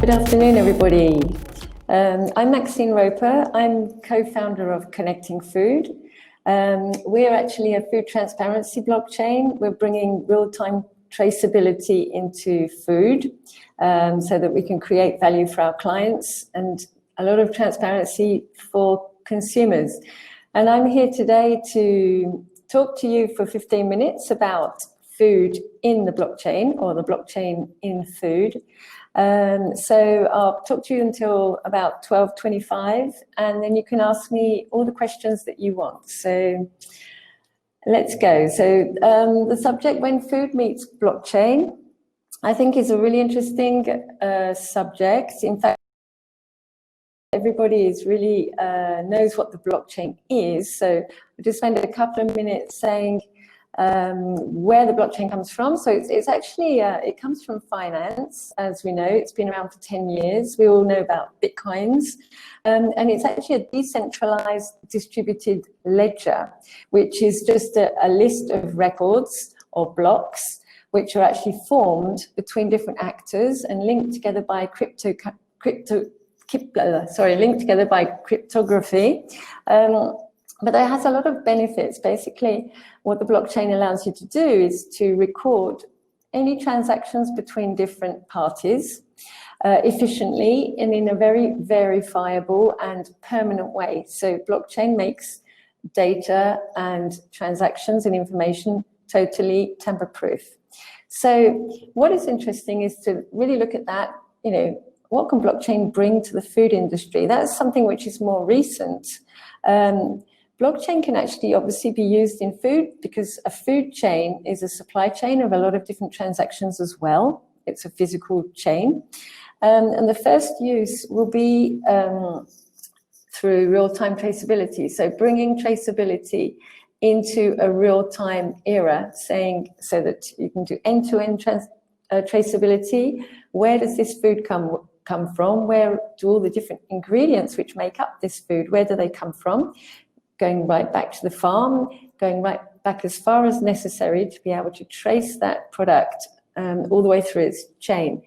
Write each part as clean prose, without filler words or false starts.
Good afternoon, everybody. I'm Maxine Roper. I'm co-founder of Connecting Food. We're actually a food transparency blockchain. We're bringing real-time traceability into food so that we can create value for our clients and a lot of transparency for consumers. And I'm here today to talk to you for 15 minutes about food in the blockchain, or the blockchain in food. So I'll talk to you until about 12:25, and then you can ask me all the questions that you want. So let's go. So the subject, when food meets blockchain, I think is a really interesting subject. In fact, everybody is really knows what the blockchain is. So I'll just spend a couple of minutes saying where the blockchain comes from. So it's actually, it comes from finance, as we know. It's been around for 10 years. We all know about Bitcoins. And it's actually a decentralized distributed ledger, which is just a list of records or blocks, which are actually formed between different actors and linked together by linked together by cryptography. But it has a lot of benefits. Basically, what the blockchain allows you to do is to record any transactions between different parties efficiently and in a very verifiable and permanent way. So blockchain makes data and transactions and information totally tamper-proof. So what is interesting is to really look at that, what can blockchain bring to the food industry? That's something which is more recent. Blockchain can actually obviously be used in food because a food chain is a supply chain of a lot of different transactions as well. It's a physical chain. And the first use will be through real-time traceability. So bringing traceability into a real-time era, so that you can do end-to-end traceability. Where does this food come from? Where do all the different ingredients which make up this food, where do they come from? Going right back to the farm, going right back as far as necessary to be able to trace that product all the way through its chain.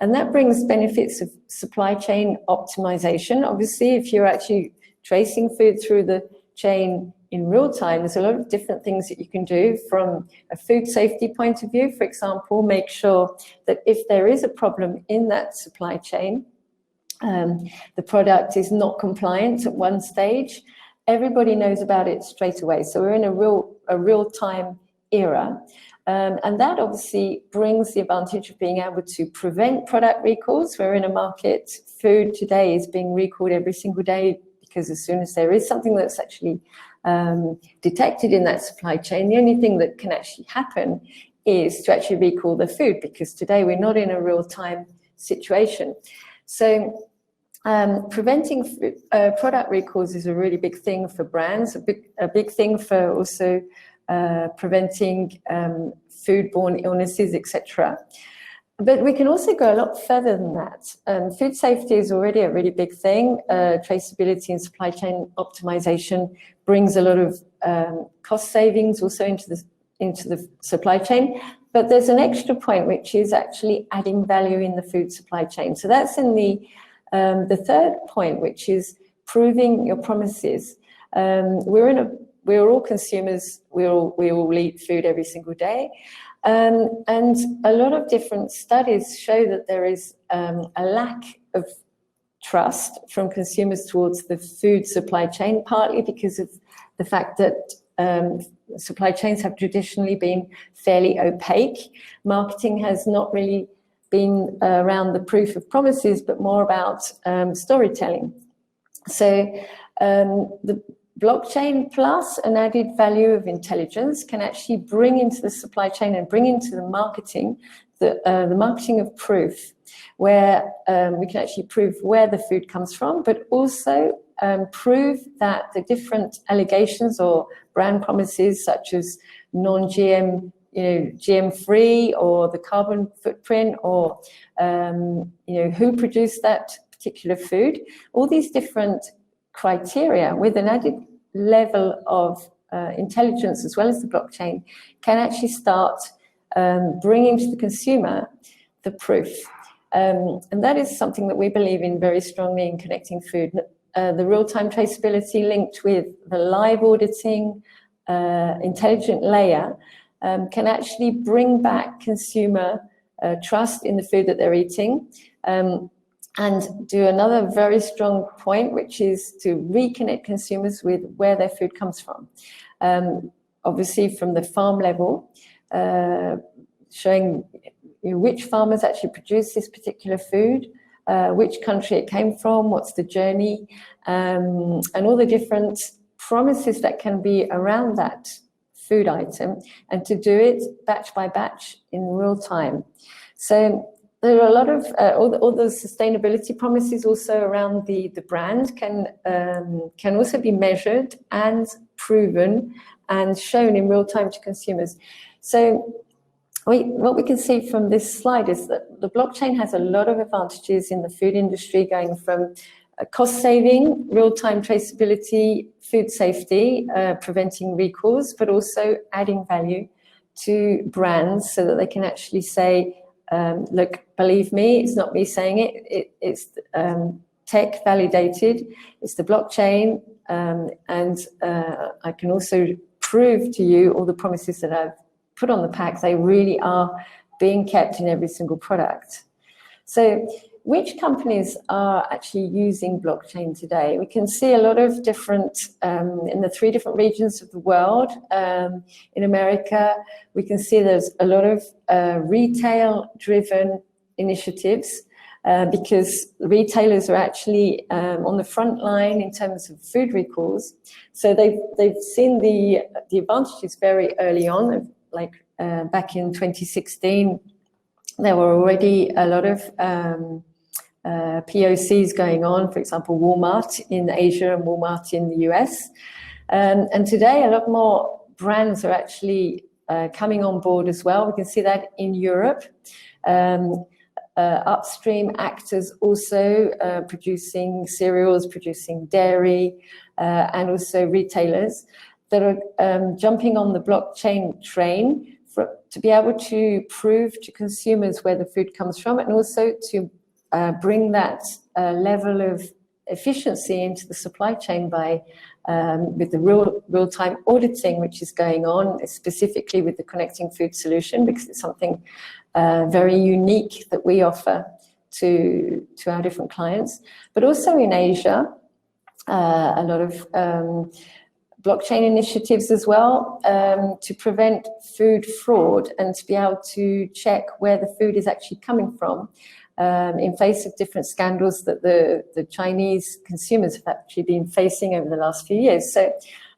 And that brings benefits of supply chain optimization. Obviously, if you're actually tracing food through the chain in real time, there's a lot of different things that you can do from a food safety point of view. For example, make sure that if there is a problem in that supply chain, the product is not compliant at one stage, everybody knows about it straight away. So we're in a real-time era. And that obviously brings the advantage of being able to prevent product recalls. We're in a market, food today is being recalled every single day, because as soon as there is something that's actually detected in that supply chain, the only thing that can actually happen is to actually recall the food, because today we're not in a real-time situation. So preventing product recalls is a really big thing for brands, a big thing for also preventing foodborne illnesses, etc. But we can also go a lot further than that. Food safety is already a really big thing. Traceability and supply chain optimization brings a lot of cost savings also into the supply chain. But there's an extra point, which is actually adding value in the food supply chain. So that's in the third point, which is proving your promises. We're all consumers. We all eat food every single day. And a lot of different studies show that there is a lack of trust from consumers towards the food supply chain, partly because of the fact that supply chains have traditionally been fairly opaque. Marketing has not really been around the proof of promises, but more about storytelling. So the blockchain plus an added value of intelligence can actually bring into the supply chain and bring into the marketing the marketing of proof, where we can actually prove where the food comes from, but also prove that the different allegations or brand promises, such as non-GM, GM-free, or the carbon footprint, or who produced that particular food, all these different criteria with an added level of intelligence, as well as the blockchain, can actually start bringing to the consumer the proof. And that is something that we believe in very strongly in connecting food. The real-time traceability linked with the live auditing intelligent layer can actually bring back consumer trust in the food that they're eating, and do another very strong point, which is to reconnect consumers with where their food comes from. Obviously from the farm level, showing which farmers actually produce this particular food, which country it came from, what's the journey, and all the different promises that can be around that food item, and to do it batch by batch in real time. So there are a lot of all the sustainability promises also around the brand can also be measured and proven and shown in real time to consumers. So what we can see from this slide is that the blockchain has a lot of advantages in the food industry, going from cost saving, real-time traceability, food safety, preventing recalls, but also adding value to brands so that they can actually say, look, believe me, it's not me saying it, it's tech validated, it's the blockchain, and I can also prove to you all the promises that I've put on the pack, they really are being kept in every single product. So which companies are actually using blockchain today? We can see a lot of different, in the 3 different regions of the world. In America, we can see there's a lot of retail-driven initiatives, because retailers are actually on the front line in terms of food recalls. So they've seen the advantages very early on, like back in 2016, there were already a lot of POCs going on, for example, Walmart in Asia and Walmart in the US. And today, a lot more brands are actually coming on board as well. We can see that in Europe. Upstream actors also producing cereals, producing dairy, and also retailers that are jumping on the blockchain train to be able to prove to consumers where the food comes from, and also to bring that level of efficiency into the supply chain by with the real-time auditing, which is going on specifically with the Connecting Food solution, because it's something very unique that we offer to our different clients. But also in Asia, a lot of blockchain initiatives as well, to prevent food fraud and to be able to check where the food is actually coming from, in face of different scandals that the Chinese consumers have actually been facing over the last few years. So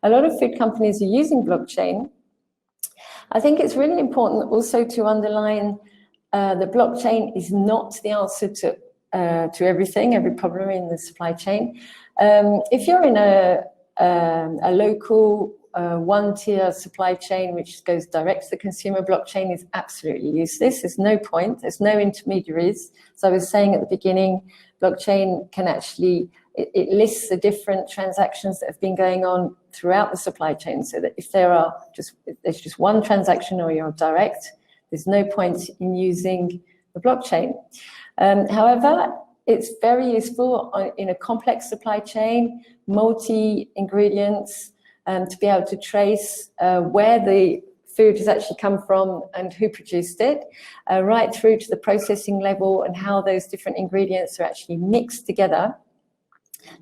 a lot of food companies are using blockchain. I think it's really important also to underline the blockchain is not the answer to everything, every problem in the supply chain. If you're in a local one-tier supply chain which goes direct to the consumer, blockchain is absolutely useless. There's no point, there's no intermediaries. So I was saying at the beginning, blockchain can actually, it lists the different transactions that have been going on throughout the supply chain, so that if there's just one transaction or you're direct, there's no point in using the blockchain. However, it's very useful in a complex supply chain, multi-ingredients, to be able to trace where the food has actually come from and who produced it, right through to the processing level and how those different ingredients are actually mixed together.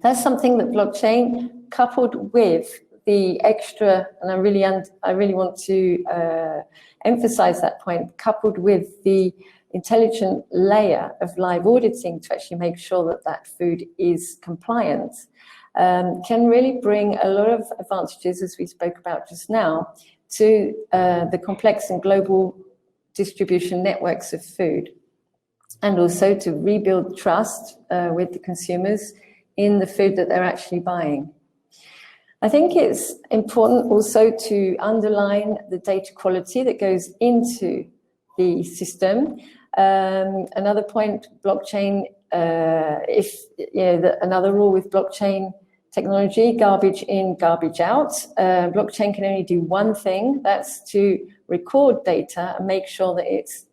That's something that blockchain, coupled with the extra, and I really want to emphasize that point, coupled with the intelligent layer of live auditing to actually make sure that that food is compliant, can really bring a lot of advantages, as we spoke about just now, to the complex and global distribution networks of food, and also to rebuild trust with the consumers in the food that they're actually buying. I think it's important also to underline the data quality that goes into the system. Another point, blockchain, another rule with blockchain technology, garbage in, garbage out. Blockchain can only do one thing, that's to record data and make sure that it's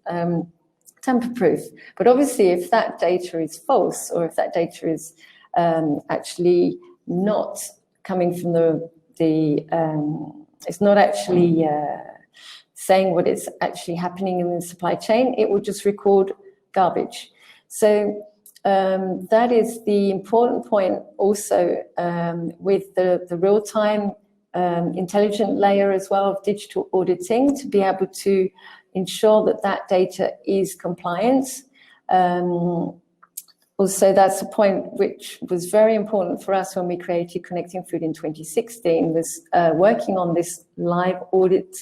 tamper-proof. But obviously, if that data is false, or if that data is actually not coming from it's not actually saying what is actually happening in the supply chain, it will just record garbage. So that is the important point also with the real-time intelligent layer as well of digital auditing, to be able to ensure that that data is compliant. Also, that's a point which was very important for us when we created Connecting Food in 2016, was working on this live audit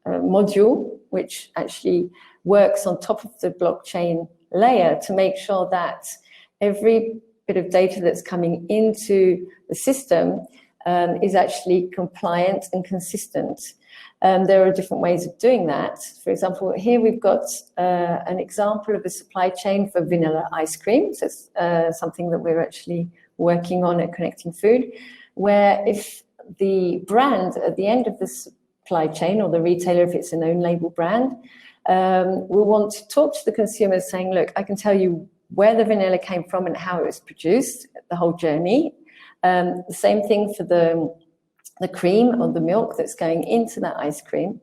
module, which actually works on top of the blockchain layer to make sure that every bit of data that's coming into the system is actually compliant and consistent. There are different ways of doing that. For example, here we've got an example of a supply chain for vanilla ice cream. So it's something that we're actually working on at Connecting Food, where if the brand at the end of the supply chain, or the retailer, if it's an own label brand, will want to talk to the consumer saying, look, I can tell you where the vanilla came from and how it was produced, the whole journey. The same thing for the cream or the milk that's going into that ice cream.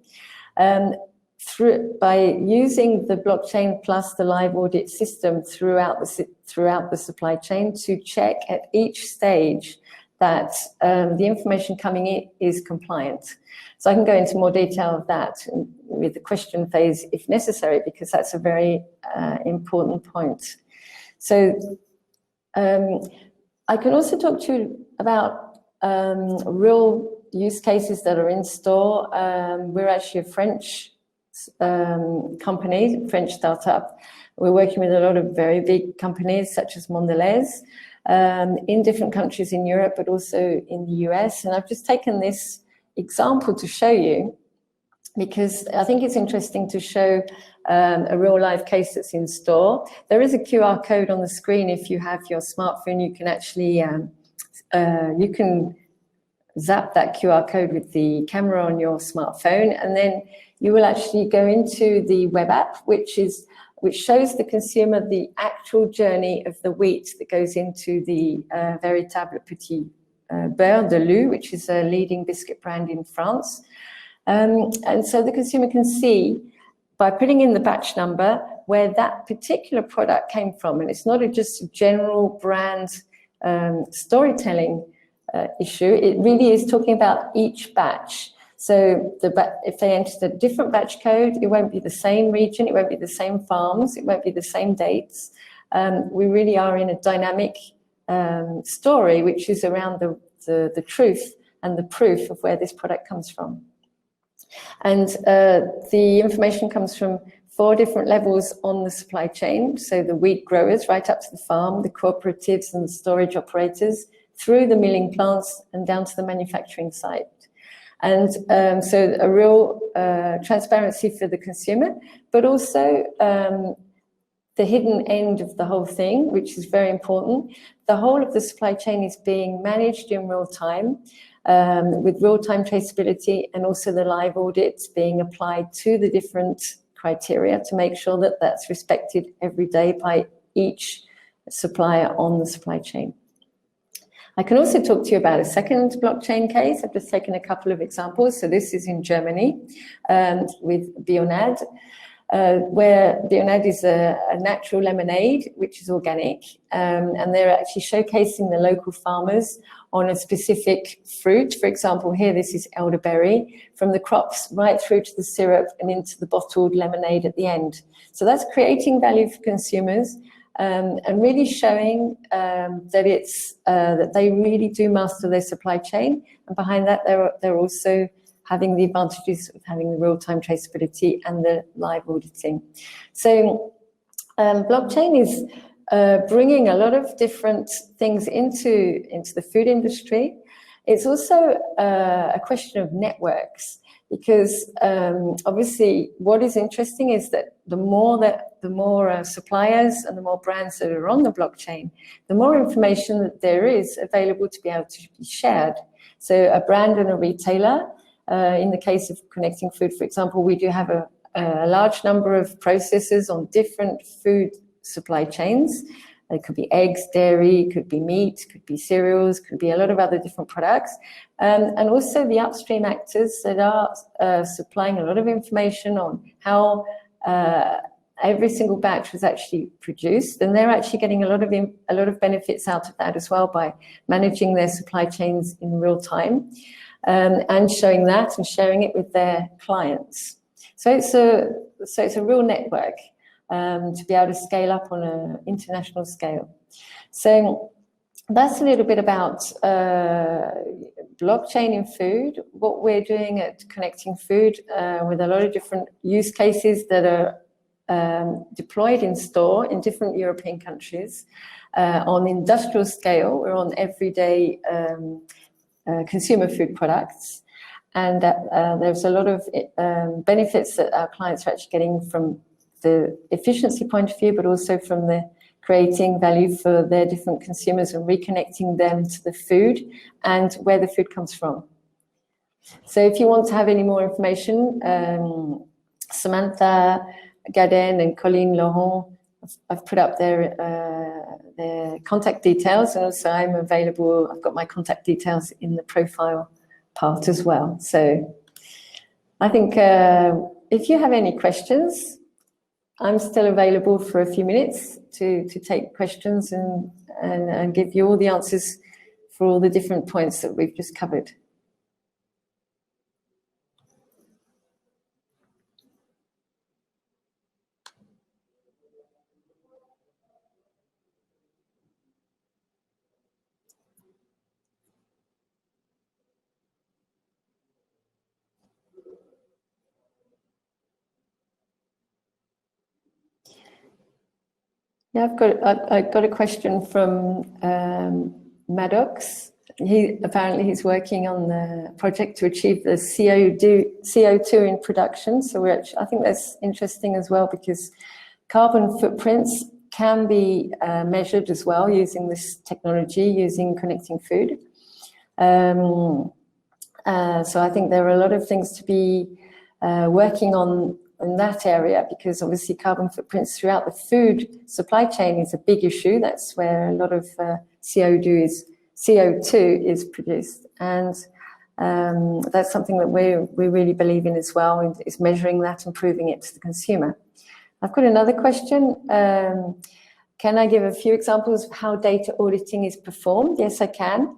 By using the blockchain plus the live audit system throughout the supply chain to check at each stage that the information coming in is compliant. So I can go into more detail of that with the question phase if necessary, because that's a very important point. So I can also talk to you about real use cases that are in store. We're actually a French company, French startup. We're working with a lot of very big companies such as Mondelez in different countries in Europe, but also in the US. And I've just taken this example to show you, because I think it's interesting to show a real life case that's in store. There is a QR code on the screen. If you have your smartphone, you can actually you can zap that QR code with the camera on your smartphone, and then you will actually go into the web app, which shows the consumer the actual journey of the wheat that goes into the Véritable Petit Beurre de Lou, which is a leading biscuit brand in France. And so the consumer can see, by putting in the batch number, where that particular product came from. And it's not just a general brand storytelling issue. It really is talking about each batch. So if they enter a different batch code, it won't be the same region, it won't be the same farms, it won't be the same dates. We really are in a dynamic story, which is around the truth and the proof of where this product comes from. And the information comes from 4 different levels on the supply chain. So the wheat growers right up to the farm, the cooperatives and the storage operators, through the milling plants and down to the manufacturing site. And so a real transparency for the consumer, but also the hidden end of the whole thing, which is very important. The whole of the supply chain is being managed in real time, with real-time traceability, and also the live audits being applied to the different criteria to make sure that that's respected every day by each supplier on the supply chain. I can also talk to you about a second blockchain case. I've just taken a couple of examples. So this is in Germany with Bonne, where Bonne is a natural lemonade, which is organic. And they're actually showcasing the local farmers on a specific fruit. For example, here, this is elderberry, from the crops right through to the syrup and into the bottled lemonade at the end. So that's creating value for consumers. And really showing that they really do master their supply chain, and behind that they're also having the advantages of having the real-time traceability and the live auditing. So blockchain is bringing a lot of different things into the food industry. It's also a question of networks, because obviously what is interesting is that the more suppliers and the more brands that are on the blockchain, the more information that there is available to be able to be shared. So a brand and a retailer, in the case of Connecting Food, for example, we do have a large number of processors on different food supply chains. It could be eggs, dairy, could be meat, could be cereals, could be a lot of other different products. And also the upstream actors that are supplying a lot of information on how every single batch was actually produced, and they're actually getting a lot of benefits out of that as well by managing their supply chains in real time, and showing that and sharing it with their clients. So it's a real network to be able to scale up on an international scale. So that's a little bit about blockchain in food, what we're doing at Connecting Food with a lot of different use cases that are deployed in store in different European countries. On industrial scale, we're on everyday consumer food products. And there's a lot of benefits that our clients are actually getting from the efficiency point of view, but also from the creating value for their different consumers and reconnecting them to the food and where the food comes from. So if you want to have any more information, Samantha Gaden and Colleen Laurent, I've put up their contact details, and also I'm available. I've got my contact details in the profile part as well. So I think if you have any questions, I'm still available for a few minutes to take questions and give you all the answers for all the different points that we've just covered. Yeah, I've got a question from Maddox. He's working on the project to achieve the CO2 in production. So I think that's interesting as well, because carbon footprints can be measured as well using this technology, using Connecting Food. So I think there are a lot of things to be working on in that area, because obviously carbon footprints throughout the food supply chain is a big issue. That's where a lot of CO2 is produced, and that's something that we really believe in as well, is measuring that and proving it to the consumer. I've got another question. Can I give a few examples of how data auditing is performed? Yes, I can.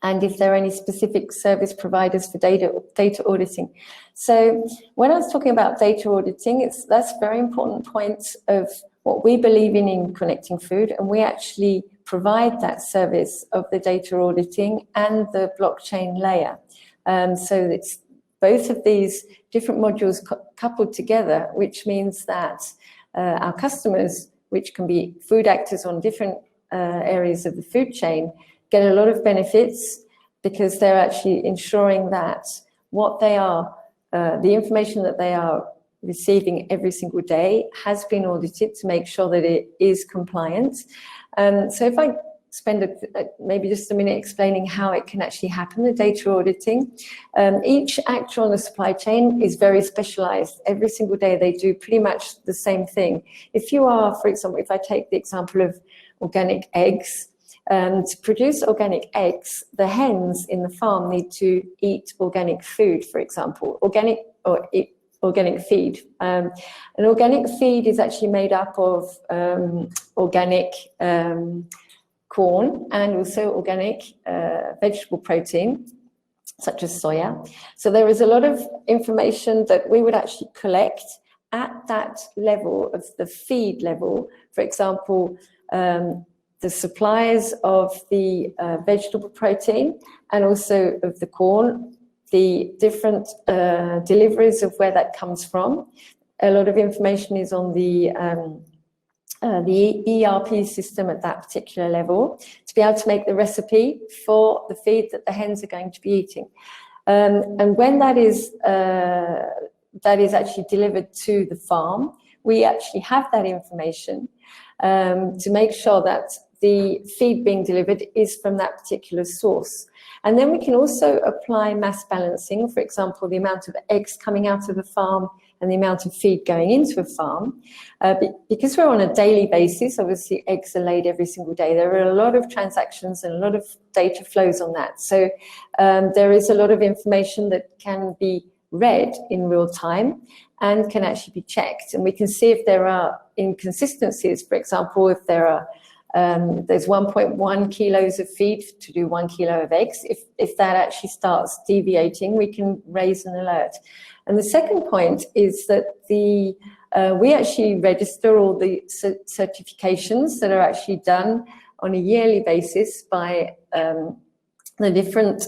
And if there are any specific service providers for data auditing. So when I was talking about data auditing, that's a very important point of what we believe in Connecting Food, and we actually provide that service of the data auditing and the blockchain layer. So it's both of these different modules coupled together, which means that our customers, which can be food actors on different areas of the food chain, get a lot of benefits, because they're actually ensuring that what they are, the information that they are receiving every single day has been audited to make sure that it is compliant. So if I spend maybe just a minute explaining how it can actually happen, the data auditing. Each actor on the supply chain is very specialized. Every single day they do pretty much the same thing. If you are, for example, if I take the example of organic eggs, to produce organic eggs, the hens in the farm need to eat organic food, for example, organic feed. An organic feed is actually made up of organic corn and also organic vegetable protein, such as soya. So there is a lot of information that we would actually collect at that level of the feed level. For example, the suppliers of the vegetable protein and also of the corn, the different deliveries of where that comes from. A lot of information is on the ERP system at that particular level to be able to make the recipe for the feed that the hens are going to be eating. And when that is actually delivered to the farm, we actually have that information to make sure that the feed being delivered is from that particular source. And then we can also apply mass balancing, for example, the amount of eggs coming out of a farm and the amount of feed going into a farm. Because we're on a daily basis, obviously eggs are laid every single day. There are a lot of transactions and a lot of data flows on that. So there is a lot of information that can be read in real time and can actually be checked. And we can see if there are inconsistencies. For example, if there are there's 1.1 kilos of feed to do 1 kilo of eggs. If that actually starts deviating, we can raise an alert. And the second point is that we actually register all the certifications that are actually done on a yearly basis by the different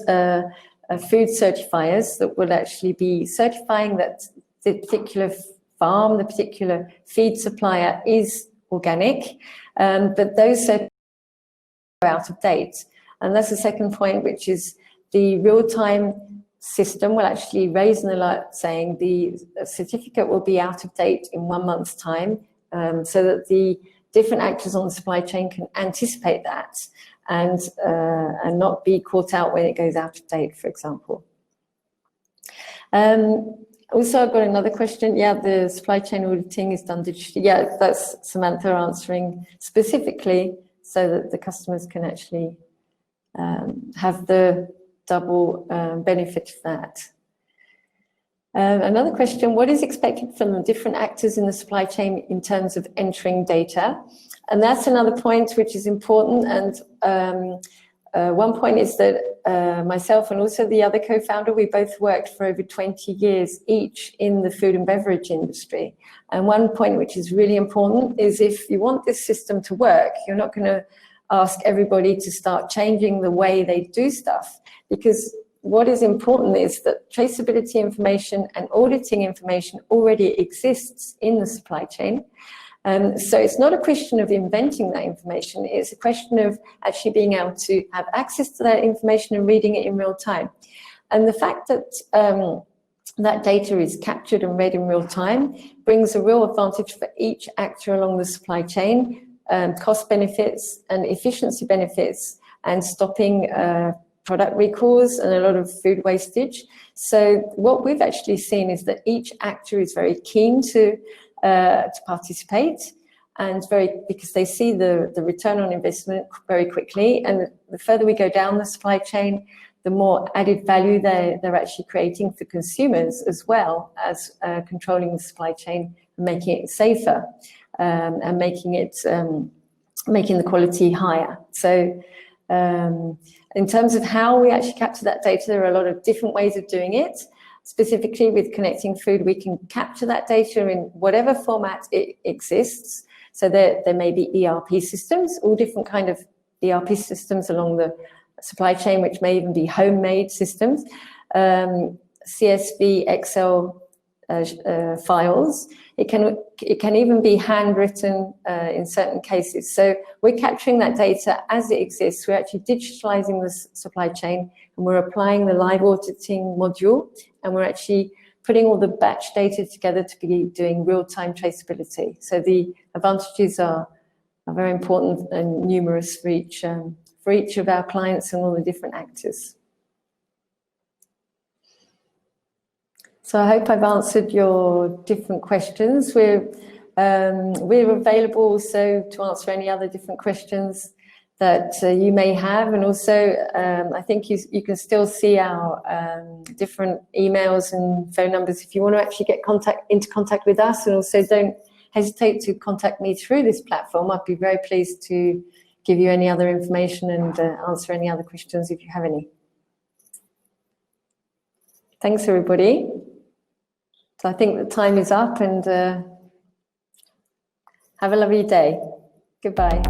food certifiers that will actually be certifying that the particular farm, the particular feed supplier is organic, but those certificates are out of date. And that's the second point, which is the real-time system will actually raise an alert saying the certificate will be out of date in 1 month's time, so that the different actors on the supply chain can anticipate that and not be caught out when it goes out of date, for example. Also, I've got another question. Yeah, the supply chain auditing is done digitally. Yeah, that's Samantha answering specifically so that the customers can actually have the double benefit of that. Another question, what is expected from the different actors in the supply chain in terms of entering data? And that's another point which is important. And one point is that myself and also the other co-founder, we both worked for over 20 years each in the food and beverage industry. And one point which is really important is if you want this system to work, you're not going to ask everybody to start changing the way they do stuff, because what is important is that traceability information and auditing information already exists in the supply chain. So it's not a question of inventing that information, it's a question of actually being able to have access to that information and reading it in real time. And the fact that that data is captured and read in real time brings a real advantage for each actor along the supply chain, cost benefits and efficiency benefits, and stopping product recalls and a lot of food wastage. So what we've actually seen is that each actor is very keen to participate, and because they see the return on investment very quickly. And the further we go down the supply chain, the more added value they're actually creating for consumers, as well as controlling the supply chain and making it safer, and making the quality higher. So in terms of how we actually capture that data, there are a lot of different ways of doing it. Specifically with connecting food, we can capture that data in whatever format it exists. So there may be ERP systems, all different kind of ERP systems along the supply chain, which may even be homemade systems, CSV, Excel files. It can even be handwritten in certain cases. So we're capturing that data as it exists. We're actually digitalizing the supply chain, and we're applying the live auditing module, and we're actually putting all the batch data together to be doing real-time traceability. So the advantages are very important and numerous for each of our clients and all the different actors. So I hope I've answered your different questions. We're available also to answer any other different questions that you may have, and also I think you can still see our different emails and phone numbers if you want to actually get into contact with us. And also don't hesitate to contact me through this platform. I'd be very pleased to give you any other information and answer any other questions if you have any. Thanks, everybody. So I think the time is up, and have a lovely day. Goodbye.